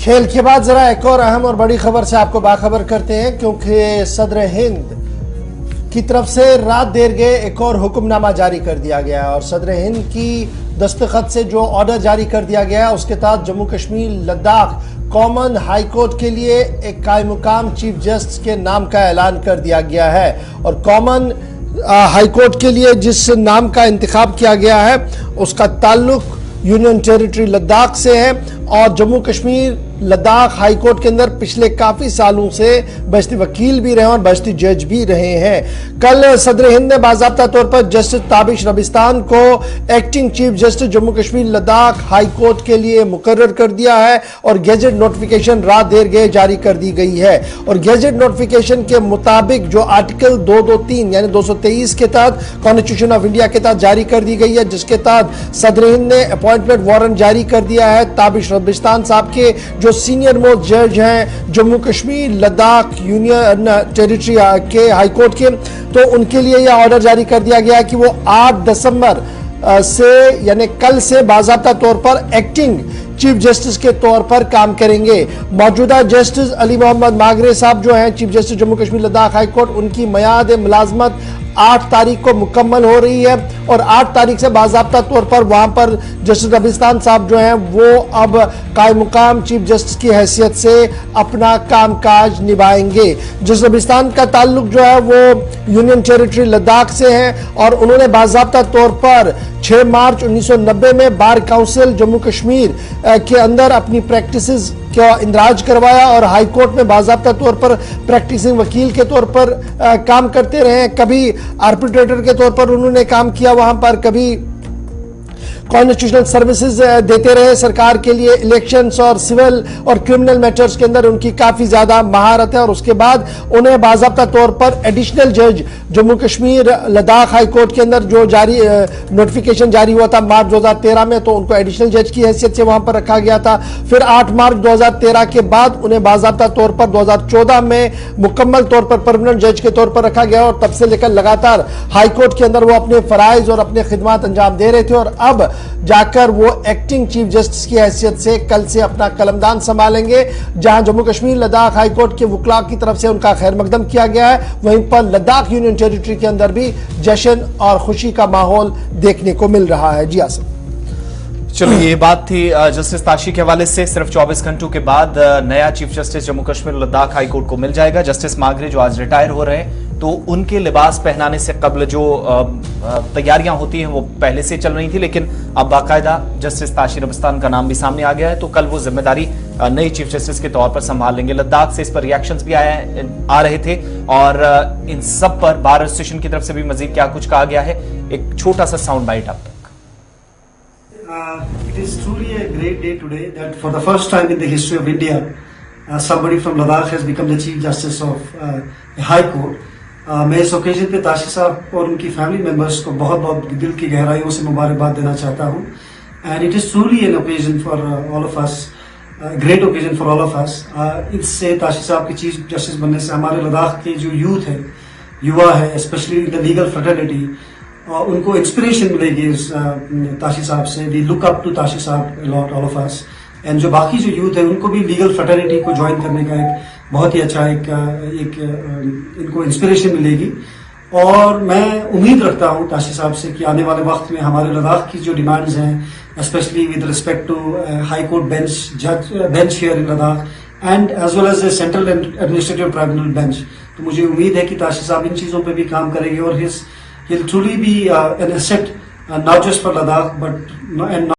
खेल के बाद जरा एक और अहम और बड़ी खबर से आपको बाखबर करते हैं, क्योंकि सदर हिंद की तरफ से रात देर गए एक और हुक्मनामा जारी कर दिया गया है और सदर हिंद की दस्तखत से जो ऑर्डर जारी कर दिया गया है उसके तहत Jammu Kashmir Ladakh common high court के लिए एक कायम मुकाम चीफ जस्टिस के नाम का ऐलान कर दिया गया है। और कॉमन हाई कोर्ट के लिए जिस नाम का इंतखाब किया गया है उसका ताल्लुक यूनियन टेरिटरी लद्दाख से है और जम्मू कश्मीर लद्दाख हाई कोर्ट के अंदर पिछले काफी सालों से बहसती वकील भी रहे और बहसती जज भी रहे हैं। कल सदर हिंद ने बाज़ाब्ता तौर पर जस्टिस ताबिश रबिस्तान को acting chief justice Jammu Kashmir Ladakh high court के लिए मुकर्रर कर दिया है और गेजेट नोटिफिकेशन रात देर गए जारी कर दी गई है। और गेजेट नोटिफिकेशन के मुताबिक जो आर्टिकल 223 यानी 223 के तहत कॉन्स्टिट्यूशन ऑफ इंडिया के तहत जारी कर दी गई है, जिसके तहत सदर हिंद ने अपॉइंटमेंट वारंट जारी कर दिया है ताबिश रबिस्तान साहब के, जो सीनियर मोस्ट जज हैं जम्मू कश्मीर लद्दाख यूनियन टेरिटरी के हाई कोर्ट के। तो उनके लिए यह ऑर्डर जारी कर दिया गया है कि वो 8 दिसंबर से यानी कल से बाज़ाब्ता तौर पर एक्टिंग चीफ जस्टिस के तौर पर काम करेंगे। मौजूदा जस्टिस अली मोहम्मद मागरे साहब जो हैं chief justice Jammu Kashmir Ladakh high court, उनकी मियाद मुलाजमत 8 तारीख को मुकम्मल हो रही है और 8 तारीख से बाज़ाब्ता तौर पर वहां पर जस्टिस रबिस्तान साहब जो हैं वो अब कायम मुकाम चीफ जस्टिस की हैसियत से अपना कामकाज निभाएंगे। जस्टिस रबिस्तान का ताल्लुक जो है वो यूनियन टेरिटरी लद्दाख से है और उन्होंने बाज़ाब्ता तौर पर 6 मार्च 1990 में बार काउंसिल जम्मू कश्मीर के अंदर अपनी प्रैक्टिसेस का इंदराज करवाया और हाई कोर्ट में बाज़ाब्ता तौर पर प्रैक्टिसिंग वकील के तौर पर काम करते रहे। कभी आर्बिट्रेटर के तौर पर उन्होंने काम किया वहां पर, कभी कॉन्स्टिट्यूशनल सर्विसेज देते रहे सरकार के लिए, इलेक्शंस और सिविल और क्रिमिनल मैटर्स के अंदर उनकी काफी ज्यादा महारत है। और उसके बाद उन्हें बाज़ाब्ता तौर पर एडिशनल जज जम्मू कश्मीर लद्दाख हाई कोर्ट के अंदर जो जारी नोटिफिकेशन जारी हुआ था मार्च 2013 में, तो उनको एडिशनल जज की हैसियत से वहां पर रखा गया था। फिर 8 मार्च 2013 के बाद उन्हें बाज़ाब्ता तौर पर 2014 में मुकम्मल तौर पर परमानेंट जज के तौर पर रखा गया और तब से लेकर लगातार हाई कोर्ट के अंदर वो अपने फराइज और अपने खिदमात अंजाम दे रहे थे और अब जाकर वो एक्टिंग चीफ जस्टिस की हैसियत से कल से अपना कलमदान संभालेंगे। जहां जम्मू कश्मीर लद्दाख हाई कोर्ट के वकला की तरफ से उनका खैर मकदम किया गया है, वहीं पर लद्दाख यूनियन टेरिटरी के अंदर भी जश्न और खुशी का माहौल देखने को मिल रहा है। जी आसिफ, चलो ये बात थी जस्टिस ताशी के हवाले से। सिर्फ 24 घंटों के बाद नया chief justice Jammu Kashmir Ladakh high court को मिल जाएगा। जस्टिस मागरे जो आज रिटायर हो रहे हैं, तो उनके लिबास पहनाने से कबल जो तैयारियां होती हैं वो पहले से चल रही थी, लेकिन अब बाकायदा जस्टिस ताशी रबिस्तान का नाम भी सामने आ गया है, तो कल वो जिम्मेदारी नई चीफ जस्टिस के तौर पर संभाल लेंगे। लद्दाख से इस पर रिएक्शंस भी आ रहे थे और इन सब पर बार एसोसिएशन की तरफ से भी मजीद क्या कुछ कहा गया है, एक छोटा सा साउंड बाइट अब तक। It is truly a great day today that for the first time in the history of India, somebody from Ladakh has become the Chief Justice of the High Court. मैं इस occasion पे ताशी साहब और उनकी family members को बहुत बहुत दिल की गहराइयों से मुबारकबाद देना चाहता हूँ। And it is truly an occasion for all of us, great occasion for all of अस। इससे ताशी साहब के चीफ जस्टिस बनने से हमारे लद्दाख के जो यूथ है, युवा है, specially in the legal fraternity, उनको इंस्पिरेशन मिलेगी ताशी साहब से। We look up to Tashi साहब lot, all of us. And जो बाकी जो यूथ है उनको भी लीगल फ्रेटर्निटी को ज्वाइन करने का एक बहुत ही अच्छा एक इनको इंस्पिरेशन मिलेगी। और मैं उम्मीद रखता हूँ ताशी साहब से कि आने वाले वक्त में हमारे लद्दाख की जो डिमांड्स हैं, specially with respect to high court bench here in Ladakh and as well as a central administrative tribunal bench, तो मुझे उम्मीद है कि ताशी साहब इन चीज़ों पर भी काम करेंगे और he'll truly be an asset, not just for Ladakh, but and